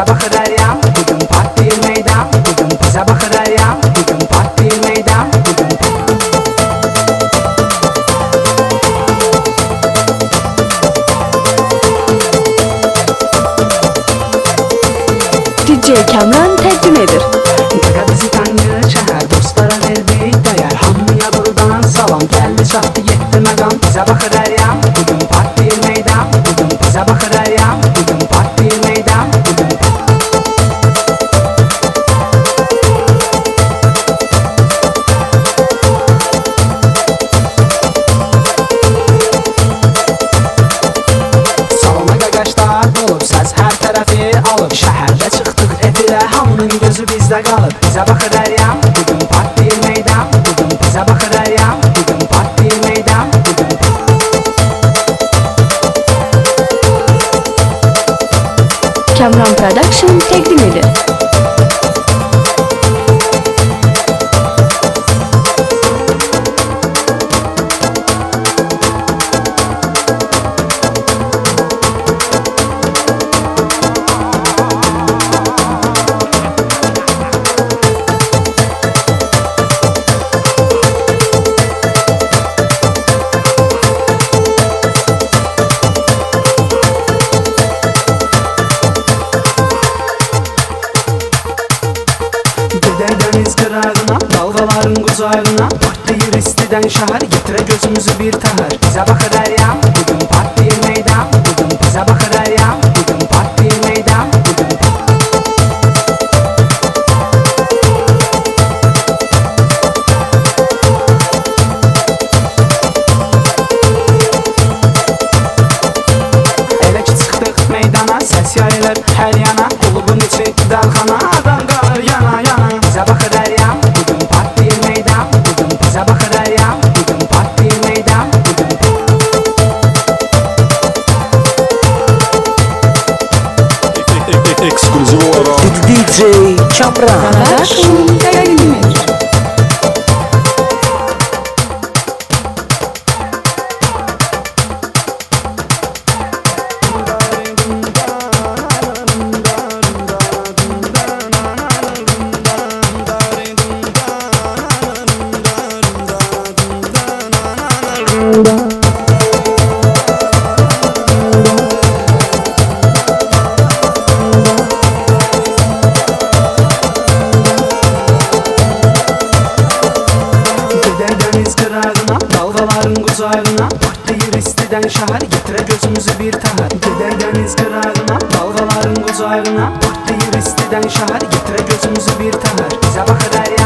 bize bakır her yan. Bugün parti meydan, bugün bize bakır her yan. Bugün parti meydan, bugün DJ Kamran təqdim edir. Qıqa bizi tanrı şəhər, dostlara verdik dəyər. Hamıya buradan salam, gəldi çatdı getdi məqam. Bizə baxır hər yan, bugün parti meydan. Bugün bizə baxır hər yan, bugün parti meydan. Bugün salona qaqaşlar dolub, səs hər tərəfi alıb. Şəhərdə çıxdıq efilə, hamının gözü bizdə qalıb. Bizə baxır hər yan, bugün parti meydan. Bugün bizə baxır hər yan, bugün parti meydan. Bugün Kamran Production təqdim edir. Gedər dəniz qırağına, dalğaların qucağına. Partlayır istidən şəhər, getirə gözümüzü bir təhər. Bizə baxır hər yan, bugün parti meydan. Bugün bizə baxır hər yan, bugün parti meydan. Bugün elə ki çıxdıq meydana, səs yayılır hər yana. Qulubun içi dəlxana, adam qalır yana yana. Bizə baxır hər yan, bugün parti meydan. Bugün bizə baxır hər yan, bugün parti meydan. Bugün Эксклюзивно DJ Kamran. Production təqdim edir. Gedər dəniz qırağına, dalğaların qucağına. Partlayır istidən şəhər, getirə gözümüzü bir təhər. Gedər dəniz qırağına, dalğaların qucağına. Partlayır istidən şəhər, getirə gözümüzü bir təhər. Bizə baxır hər yan.